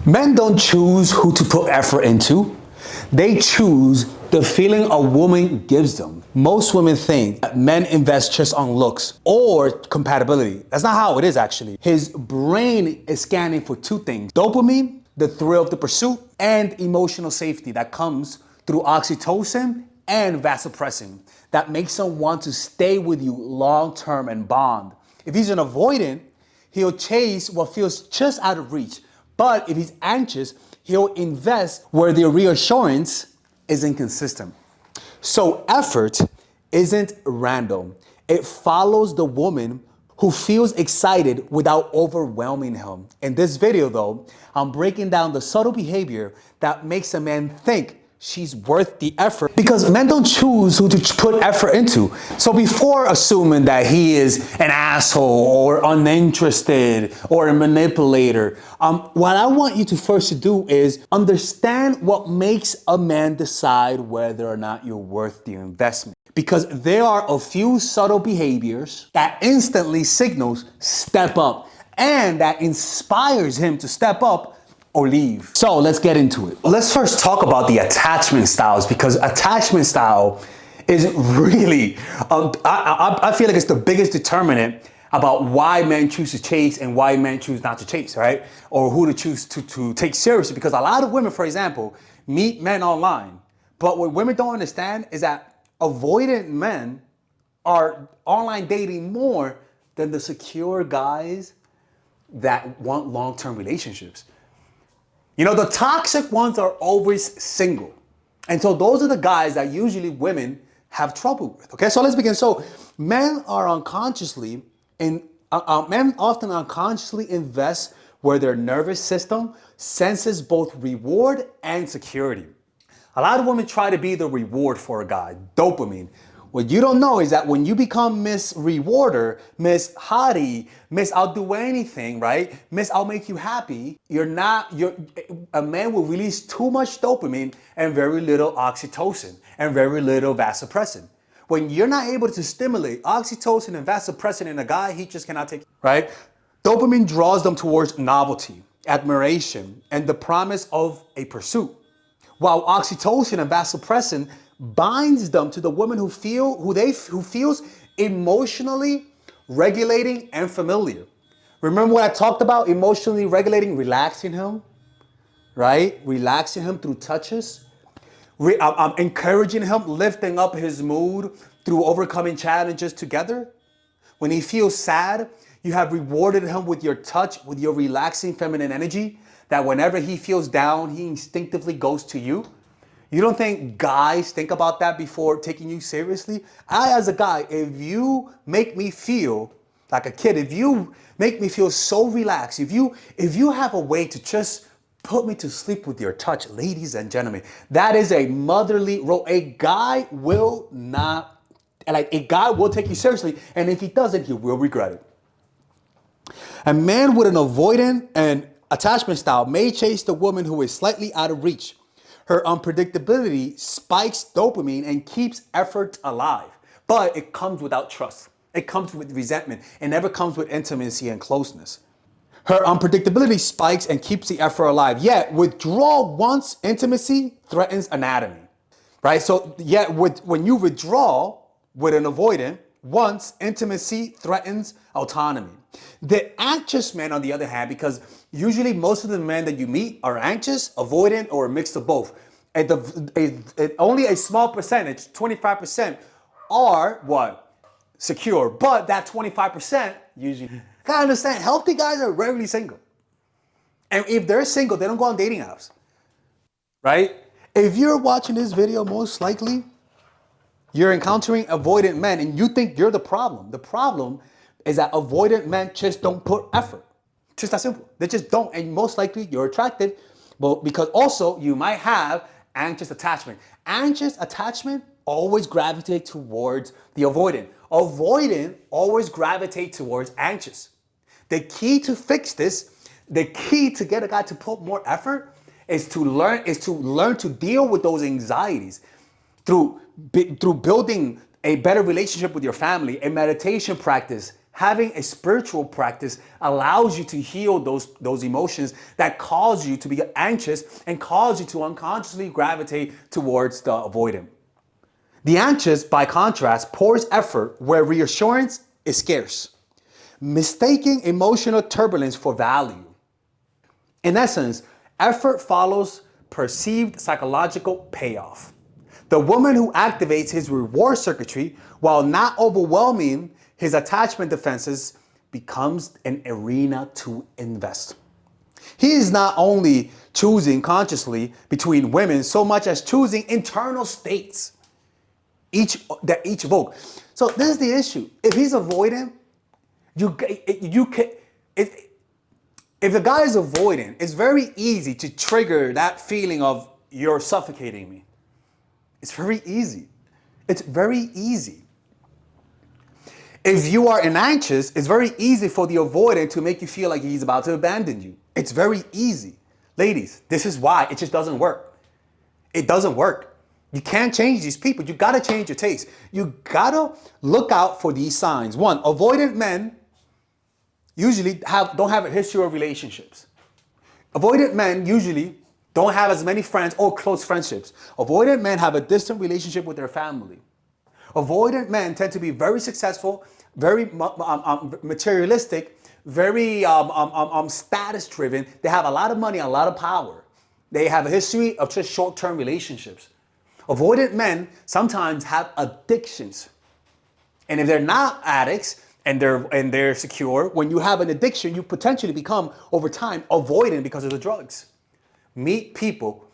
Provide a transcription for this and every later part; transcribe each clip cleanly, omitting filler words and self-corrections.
Men don't choose who to put effort into. They choose the feeling a woman gives them. Most women think that men invest just on looks or compatibility. That's not how it is actually. His brain is scanning for two things: dopamine, the thrill of the pursuit, and emotional safety that comes through oxytocin and vasopressin that makes him want to stay with you long term and bond. If he's an avoidant, he'll chase what feels just out of reach. But if he's anxious, he'll invest where the reassurance is inconsistent. So effort isn't random. It follows the woman who feels excited without overwhelming him. In this video though, I'm breaking down the subtle behavior that makes a man think she's worth the effort, because men don't choose who to put effort into. So before assuming that he is an asshole or uninterested or a manipulator, what I want you to first do is understand what makes a man decide whether or not you're worth the investment. Because there are a few subtle behaviors that instantly signals step up and that inspires him to step up or leave. So let's get into it. Let's first talk about the attachment styles, because attachment style is really, I feel like it's the biggest determinant about why men choose to chase and why men choose not to chase, right? Or who to choose to take seriously. Because a lot of women, for example, meet men online. But what women don't understand is that avoidant men are online dating more than the secure guys that want long-term relationships. You know, the toxic ones are always single. And so those are the guys that usually women have trouble with. Okay, so let's begin. So men are unconsciously, men often unconsciously invest where their nervous system senses both reward and security. A lot of women try to be the reward for a guy, dopamine. What you don't know is that when you become Miss Rewarder, Miss Hottie, Miss I'll do anything, right? Miss I'll make you happy, a man will release too much dopamine and very little oxytocin and very little vasopressin. When you're not able to stimulate oxytocin and vasopressin in a guy, he just cannot take it, right? Dopamine draws them towards novelty, admiration, and the promise of a pursuit, while oxytocin and vasopressin binds them to the woman who feels emotionally regulating and familiar. Remember what I talked about emotionally regulating, relaxing him, right? Relaxing him through touches, encouraging him, lifting up his mood through overcoming challenges together. When he feels sad, you have rewarded him with your touch, with your relaxing feminine energy, that whenever he feels down, he instinctively goes to you. You don't think guys think about that before taking you seriously? I, as a guy, if you make me feel like a kid, if you make me feel so relaxed, if you have a way to just put me to sleep with your touch, ladies and gentlemen, that is a motherly role. A guy will take you seriously, and if he doesn't, he will regret it. A man with an avoidant and attachment style may chase the woman who is slightly out of reach. Her unpredictability spikes dopamine and keeps effort alive. But it comes without trust. It comes with resentment. It never comes with intimacy and closeness. Her unpredictability spikes and keeps the effort alive. Yet withdrawal once intimacy threatens anatomy. Right? So when you withdraw with an avoidant, once intimacy threatens autonomy. The anxious men, on the other hand, because usually most of the men that you meet are anxious, avoidant, or a mix of both. Only a small percentage, 25%, are what? Secure. But that 25% usually, gotta understand, healthy guys are rarely single. And if they're single, they don't go on dating apps. Right? If you're watching this video, most likely, you're encountering avoidant men and you think you're the problem. The problem is that avoidant men just don't put effort. Just that simple. They just don't. And most likely you're attracted, but because also you might have anxious attachment. Anxious attachment always gravitate towards the avoidant. Avoidant always gravitate towards anxious. The key to fix this, the key to get a guy to put more effort is to learn to deal with those anxieties through building a better relationship with your family, a meditation practice, Having a spiritual practice allows you to heal those emotions that cause you to be anxious and cause you to unconsciously gravitate towards the avoidant. The anxious, by contrast, pours effort where reassurance is scarce, mistaking emotional turbulence for value. In essence, effort follows perceived psychological payoff. The woman who activates his reward circuitry while not overwhelming his attachment defenses becomes an arena to invest. He is not only choosing consciously between women so much as choosing internal states that each evoke. So this is the issue. If he's avoidant, if the guy is avoidant, it's very easy to trigger that feeling of you're suffocating me. It's very easy. It's very easy. If you are an anxious, it's very easy for the avoidant to make you feel like he's about to abandon you. It's very easy. Ladies, this is why it just doesn't work. It doesn't work. You can't change these people. You gotta change your taste. You gotta look out for these signs. One, avoidant men usually don't have a history of relationships. Avoidant men usually don't have as many friends or close friendships. Avoidant men have a distant relationship with their family. Avoidant men tend to be very successful, very materialistic, very status driven. They have a lot of money, a lot of power. They have a history of just short-term relationships. Avoidant men sometimes have addictions. And if they're not addicts and they're secure, when you have an addiction, you potentially become, over time, avoidant because of the drugs. Meet people.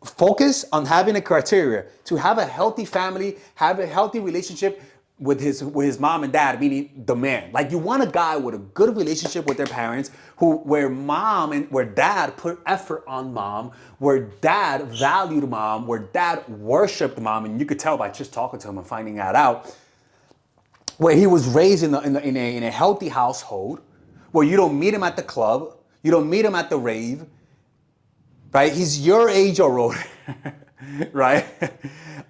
Focus on having a criteria to have a healthy family, have a healthy relationship with his mom and dad, meaning the man. Like, you want a guy with a good relationship with their parents, where dad put effort on mom, where dad valued mom, where dad worshipped mom, and you could tell by just talking to him and finding that out. Where he was raised in a healthy household, where you don't meet him at the club, you don't meet him at the rave. Right? He's your age or older, right?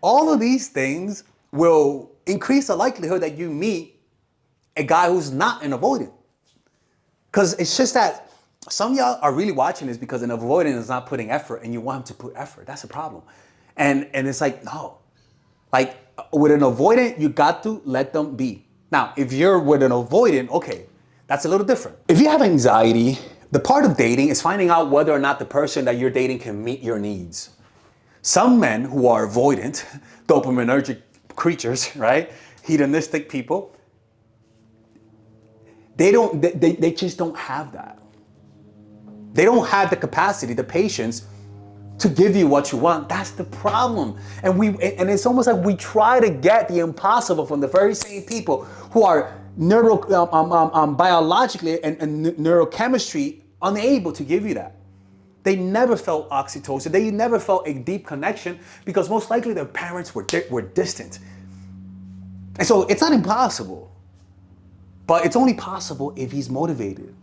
All of these things will increase the likelihood that you meet a guy who's not an avoidant. Because it's just that some of y'all are really watching this because an avoidant is not putting effort and you want him to put effort. That's a problem. And it's like, no. Like, with an avoidant, you got to let them be. Now, if you're with an avoidant, okay, that's a little different. If you have anxiety, the part of dating is finding out whether or not the person that you're dating can meet your needs. Some men who are avoidant, dopaminergic creatures, right? Hedonistic people, they just don't have that. They don't have the capacity, the patience to give you what you want. That's the problem. And it's almost like we try to get the impossible from the very same people who are biologically and neurochemistry unable to give you that. They never felt oxytocin. They never felt a deep connection because most likely their parents were distant. And so it's not impossible, but it's only possible if he's motivated.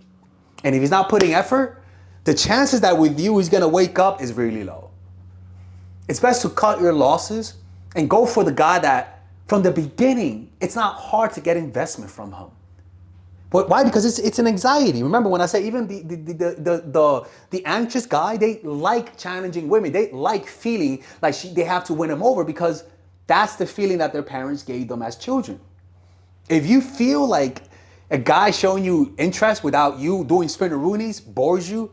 And if he's not putting effort, the chances that with you he's gonna wake up is really low. It's best to cut your losses and go for the guy that from the beginning, it's not hard to get investment from him. But why? Because it's an anxiety. Remember when I say even the anxious guy, they like challenging women. They like feeling like they have to win them over because that's the feeling that their parents gave them as children. If you feel like a guy showing you interest without you doing spinneroonies bores you,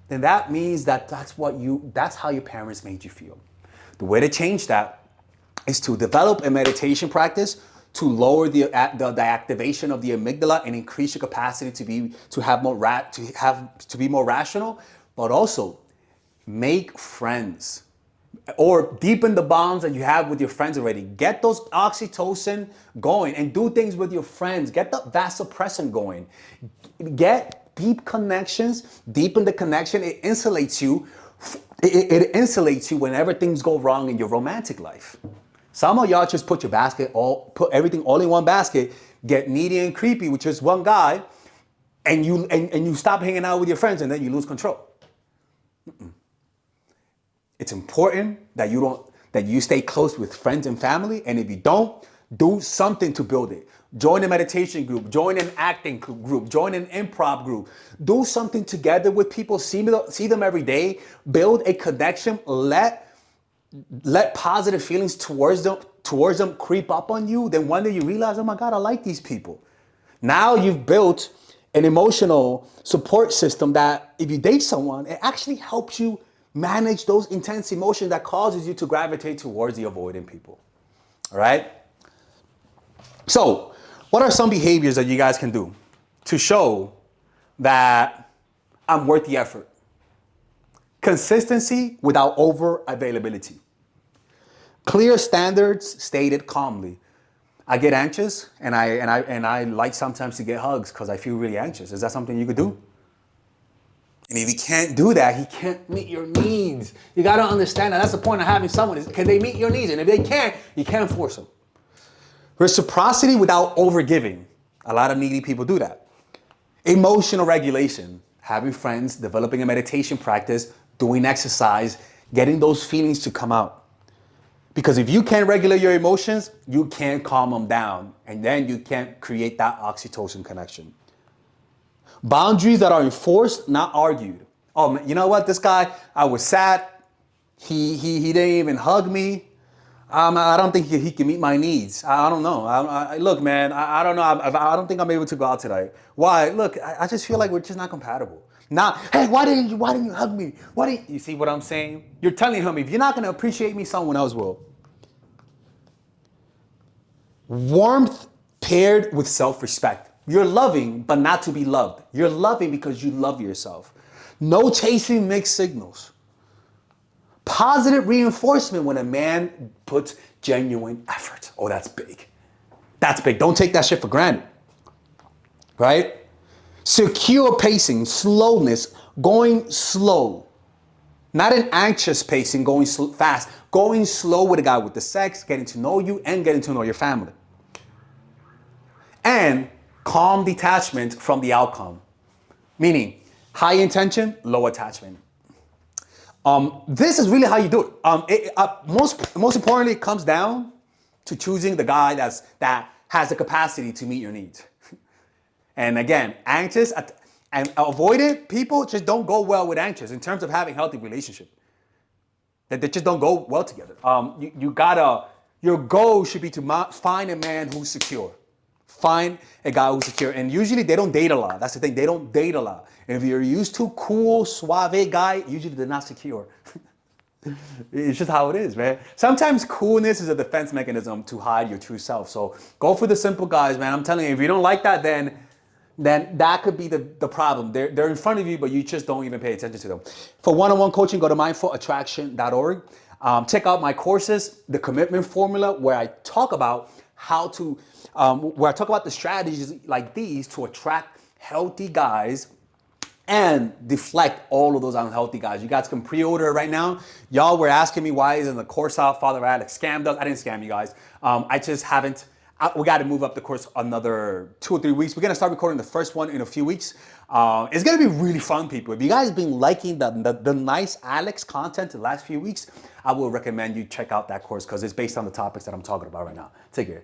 then that means that's how your parents made you feel. The way to change that is to develop a meditation practice to lower the activation of the amygdala and increase your capacity to be more rational, but also make friends or deepen the bonds that you have with your friends already. Get those oxytocin going and do things with your friends. Get the vasopressin going. Get deep connections, deepen the connection. It insulates you. It insulates you whenever things go wrong in your romantic life. Some of y'all just put everything all in one basket, get needy and creepy with just one guy, and you stop hanging out with your friends, and then you lose control. It's important that you stay close with friends and family, and if you don't, Do something to build it. Join a meditation group, join an acting group, join an improv group. Do something together with people, see them every day, build a connection, let positive feelings towards them creep up on you. Then one day you realize, oh my God, I like these people. Now you've built an emotional support system that if you date someone, it actually helps you manage those intense emotions that causes you to gravitate towards the avoidant people. All right? So, what are some behaviors that you guys can do to show that I'm worth the effort? Consistency without over availability. Clear standards stated calmly. I get anxious and I like sometimes to get hugs because I feel really anxious. Is that something you could do? And if he can't do that, he can't meet your needs. You gotta understand that. That's the point of having someone is, can they meet your needs? And if they can't, you can't force them. Reciprocity without overgiving. A lot of needy people do that. Emotional regulation. Having friends, developing a meditation practice, doing exercise, getting those feelings to come out. Because if you can't regulate your emotions, you can't calm them down. And then you can't create that oxytocin connection. Boundaries that are enforced, not argued. Oh, you know what? This guy, I was sad. He didn't even hug me. I don't think he can meet my needs. I don't know. Look, man, I don't know. I don't think I'm able to go out tonight. Why? Look, I just feel like we're just not compatible. Now, hey, why didn't you hug me? You see what I'm saying? You're telling him, if you're not going to appreciate me, someone else will. Warmth paired with self-respect. You're loving, but not to be loved. You're loving because you love yourself. No chasing mixed signals. Positive reinforcement when a man puts genuine effort. Oh, that's big. That's big. Don't take that shit for granted. Right? Secure pacing, slowness, going slow. Not an anxious pacing, going fast. Going slow with a guy with the sex, getting to know you, and getting to know your family. And calm detachment from the outcome. Meaning, high intention, low attachment. This is really how you do it. Most importantly, it comes down to choosing the guy that has the capacity to meet your needs. And again, anxious and avoidant people just don't go well with anxious in terms of having healthy relationship. That they just don't go well together. Your goal should be to find a man who's secure. Find a guy who's secure. And usually they don't date a lot. That's the thing. They don't date a lot. If you're used to cool, suave guy, usually they're not secure. It's just how it is, man. Sometimes coolness is a defense mechanism to hide your true self. So go for the simple guys, man. I'm telling you, if you don't like that, then that could be the problem. They're in front of you, but you just don't even pay attention to them. For one-on-one coaching, go to mindfulattraction.org. Check out my courses, The Commitment Formula, where I talk about the strategies like these to attract healthy guys and deflect all of those unhealthy guys. You guys can pre-order right now. Y'all were asking me why isn't the course out? Father Alex scammed us. I didn't scam you guys. I just haven't. We got to move up the course another 2 or 3 weeks. We're going to start recording the first one in a few weeks. It's going to be really fun, people. If you guys have been liking the nice Alex content the last few weeks, I will recommend you check out that course because it's based on the topics that I'm talking about right now. Take care.